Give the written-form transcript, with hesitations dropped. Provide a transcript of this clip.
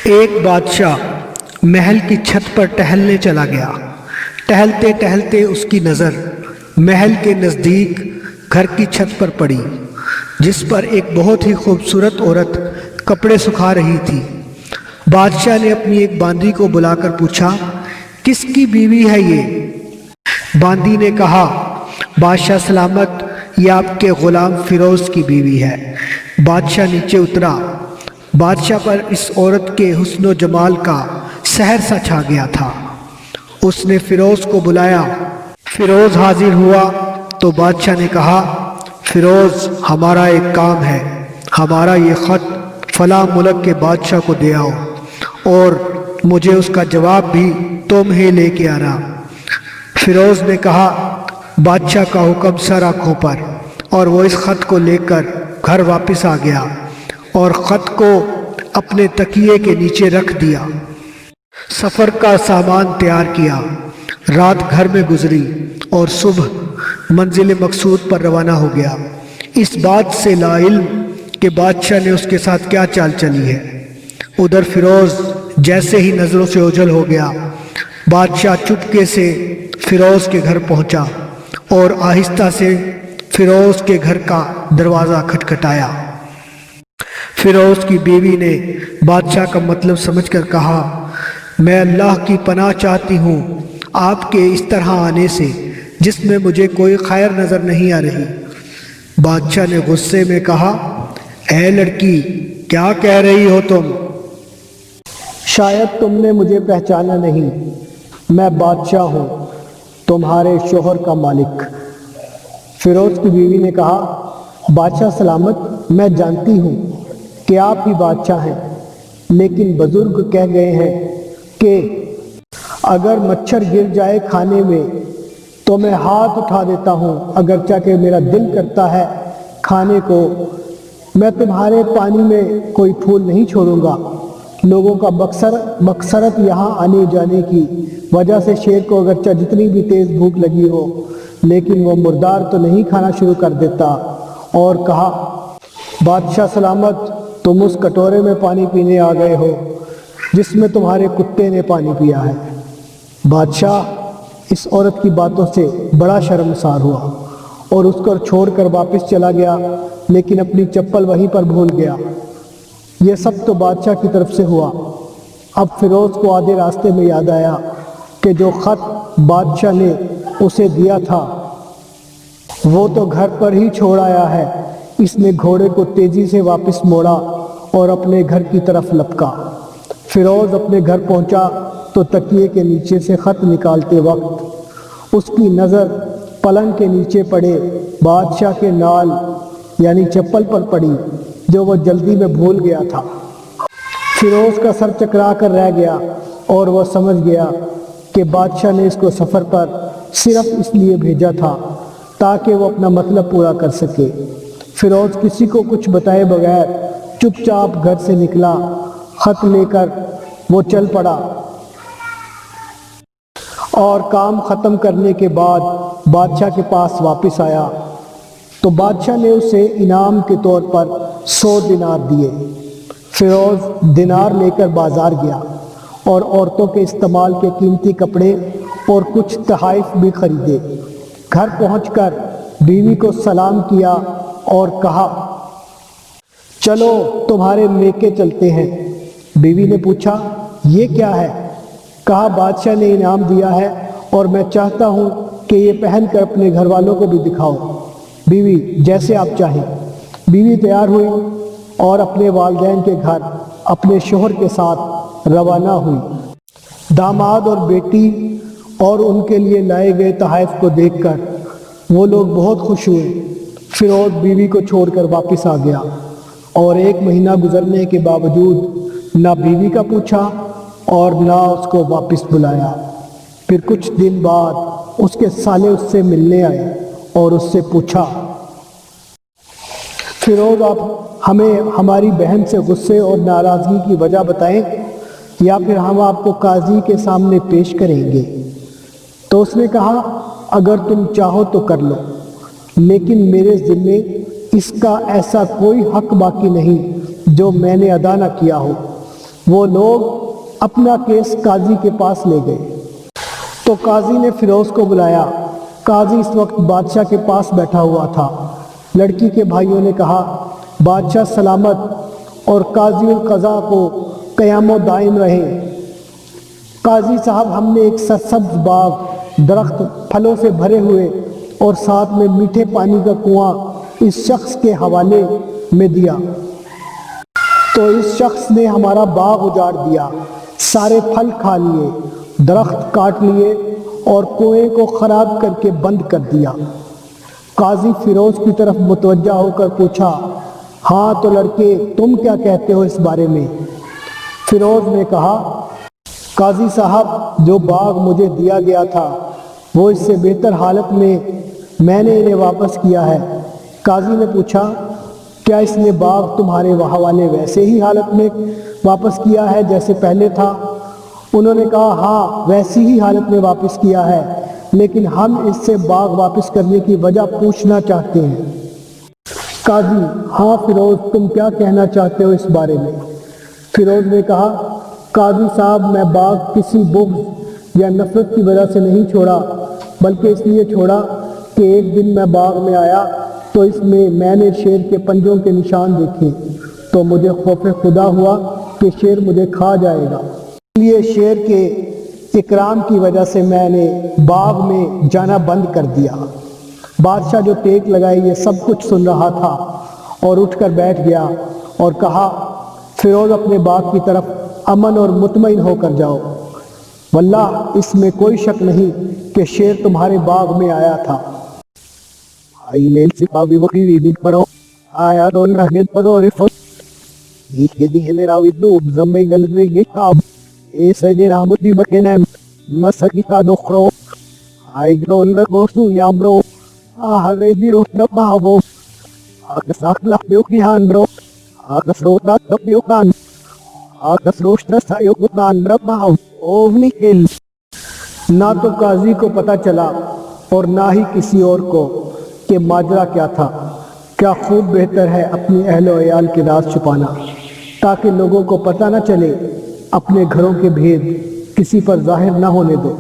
ایک بادشاہ محل کی چھت پر ٹہلنے چلا گیا۔ ٹہلتے ٹہلتے اس کی نظر محل کے نزدیک گھر کی چھت پر پڑی، جس پر ایک بہت ہی خوبصورت عورت کپڑے سکھا رہی تھی۔ بادشاہ نے اپنی ایک باندی کو بلا کر پوچھا، کس کی بیوی ہے یہ؟ باندی نے کہا، بادشاہ سلامت، یہ آپ کے غلام فیروز کی بیوی ہے۔ بادشاہ نیچے اترا۔ بادشاہ پر اس عورت کے حسن و جمال کا سحر سا چھا گیا تھا۔ اس نے فیروز کو بلایا۔ فیروز حاضر ہوا تو بادشاہ نے کہا، فیروز، ہمارا ایک کام ہے، ہمارا یہ خط فلاں ملک کے بادشاہ کو دے آؤ، اور مجھے اس کا جواب بھی تمہیں لے کے آنا۔ فیروز نے کہا، بادشاہ کا حکم سر آنکھوں پر، اور وہ اس خط کو لے کر گھر واپس آ گیا اور خط کو اپنے تکیے کے نیچے رکھ دیا۔ سفر کا سامان تیار کیا، رات گھر میں گزری اور صبح منزل مقصود پر روانہ ہو گیا، اس بات سے لا علم کہ بادشاہ نے اس کے ساتھ کیا چال چلی ہے۔ ادھر فیروز جیسے ہی نظروں سے اوجھل ہو گیا، بادشاہ چپکے سے فیروز کے گھر پہنچا اور آہستہ سے فیروز کے گھر کا دروازہ کھٹکھٹایا۔ فیروز کی بیوی نے بادشاہ کا مطلب سمجھ کر کہا، میں اللہ کی پناہ چاہتی ہوں آپ کے اس طرح آنے سے، جس میں مجھے کوئی خیر نظر نہیں آ رہی۔ بادشاہ نے غصے میں کہا، اے لڑکی، کیا کہہ رہی ہو تم؟ شاید تم نے مجھے پہچانا نہیں، میں بادشاہ ہوں، تمہارے شوہر کا مالک۔ فیروز کی بیوی نے کہا، بادشاہ سلامت، میں جانتی ہوں کہ آپ ہی بادشاہ ہیں، لیکن بزرگ کہہ گئے ہیں کہ اگر مچھر گر جائے کھانے میں تو میں ہاتھ اٹھا دیتا ہوں، اگرچہ کہ میرا دل کرتا ہے کھانے کو۔ میں تمہارے پانی میں کوئی پھول نہیں چھوڑوں گا۔ لوگوں کا مقصرت یہاں آنے جانے کی وجہ سے شیر کو اگرچہ جتنی بھی تیز بھوک لگی ہو، لیکن وہ مردار تو نہیں کھانا شروع کر دیتا، اور کہا، بادشاہ سلامت، تم اس کٹورے میں پانی پینے آ گئے ہو جس میں تمہارے کتے نے پانی پیا ہے۔ بادشاہ اس عورت کی باتوں سے بڑا شرمسار ہوا اور اس کو چھوڑ کر واپس چلا گیا، لیکن اپنی چپل وہیں پر بھول گیا۔ یہ سب تو بادشاہ کی طرف سے ہوا۔ اب فیروز کو آدھے راستے میں یاد آیا کہ جو خط بادشاہ نے اسے دیا تھا وہ تو گھر پر ہی چھوڑ آیا ہے۔ اس نے گھوڑے کو تیزی سے واپس موڑا اور اپنے گھر کی طرف لپکا۔ فیروز اپنے گھر پہنچا تو تکیے کے نیچے سے خط نکالتے وقت اس کی نظر پلنگ کے نیچے پڑے بادشاہ کے نال یعنی چپل پر پڑی، جو وہ جلدی میں بھول گیا تھا۔ فیروز کا سر چکرا کر رہ گیا اور وہ سمجھ گیا کہ بادشاہ نے اس کو سفر پر صرف اس لیے بھیجا تھا تاکہ وہ اپنا مطلب پورا کر سکے۔ فیروز کسی کو کچھ بتائے بغیر چپ چاپ گھر سے نکلا۔ خط لے کر وہ چل پڑا اور کام ختم کرنے کے بعد بادشاہ کے پاس واپس آیا تو بادشاہ نے اسے انعام کے طور پر 100 دینار دیے۔ فیروز دینار لے کر بازار گیا اور عورتوں کے استعمال کے قیمتی کپڑے اور کچھ تحائف بھی خریدے۔ گھر پہنچ کر بیوی کو سلام کیا اور کہا، چلو تمہارے میکے چلتے ہیں۔ بیوی نے پوچھا، یہ کیا ہے؟ کہا، بادشاہ نے انعام دیا ہے اور میں چاہتا ہوں کہ یہ پہن کر اپنے گھر والوں کو بھی دکھاؤ۔ بیوی، جیسے آپ چاہیں۔ بیوی تیار ہوئی اور اپنے والدین کے گھر اپنے شوہر کے ساتھ روانہ ہوئی۔ داماد اور بیٹی اور ان کے لیے لائے گئے تحائف کو دیکھ کر وہ لوگ بہت خوش ہوئے۔ فیروز بیوی کو چھوڑ کر واپس آ گیا اور 1 مہینہ گزرنے کے باوجود نہ بیوی کا پوچھا اور نہ اس کو واپس بلایا۔ پھر کچھ دن بعد اس کے سالے اس سے ملنے آئے اور اس سے پوچھا، فیروز، آپ ہمیں ہماری بہن سے غصے اور ناراضگی کی وجہ بتائیں یا پھر ہم آپ کو قاضی کے سامنے پیش کریں گے۔ تو اس نے کہا، اگر تم چاہو تو کر لو، لیکن میرے ذمے اس کا ایسا کوئی حق باقی نہیں جو میں نے ادا نہ کیا ہو۔ وہ لوگ اپنا کیس قاضی کے پاس لے گئے تو قاضی نے فیروز کو بلایا۔ قاضی اس وقت بادشاہ کے پاس بیٹھا ہوا تھا۔ لڑکی کے بھائیوں نے کہا، بادشاہ سلامت اور قاضی القضاء کو قیام و دائم رہے۔ قاضی صاحب، ہم نے ایک سرسبز باغ، درخت پھلوں سے بھرے ہوئے اور ساتھ میں میٹھے پانی کا کنواں اس شخص کے حوالے میں دیا تو اس شخص نے ہمارا باغ اجاڑ دیا، سارے پھل کھا لیے، درخت کاٹ لیے اور کنویں کو خراب کر کے بند کر دیا۔ قاضی فیروز کی طرف متوجہ ہو کر پوچھا، ہاں تو لڑکے، تم کیا کہتے ہو اس بارے میں؟ فیروز نے کہا، قاضی صاحب، جو باغ مجھے دیا گیا تھا وہ اس سے بہتر حالت میں نے انہیں واپس کیا ہے۔ قاضی نے پوچھا، کیا اس نے باغ تمہارے حوالے ویسے ہی حالت میں واپس کیا ہے جیسے پہلے تھا؟ انہوں نے کہا، ہاں ویسی ہی حالت میں واپس کیا ہے، لیکن ہم اس سے باغ واپس کرنے کی وجہ پوچھنا چاہتے ہیں۔ قاضی، ہاں فیروز، تم کیا کہنا چاہتے ہو اس بارے میں؟ فیروز نے کہا، قاضی صاحب، میں باغ کسی بغض یا نفرت کی وجہ سے نہیں چھوڑا، بلکہ اس لیے چھوڑا کہ ایک دن میں باغ میں آیا تو اس میں نے شیر کے پنجوں کے نشان دیکھے تو مجھے خوف خدا ہوا کہ شیر مجھے کھا جائے گا، اس لیے شیر کے اکرام کی وجہ سے میں نے باغ میں جانا بند کر دیا۔ بادشاہ جو ٹیک لگائی یہ سب کچھ سن رہا تھا اور اٹھ کر بیٹھ گیا اور کہا، فیروز، اپنے باغ کی طرف امن اور مطمئن ہو کر جاؤ، واللہ اس میں کوئی شک نہیں کہ شیر تمہارے باغ میں آیا تھا۔ نہ تو قاضی کو پتہ چلا اور نہ ہی کسی اور کو کہ ماجرا کیا تھا۔ کیا خوب بہتر ہے اپنی اہل و عیال کے راز چھپانا تاکہ لوگوں کو پتہ نہ چلے، اپنے گھروں کے بھید کسی پر ظاہر نہ ہونے دو۔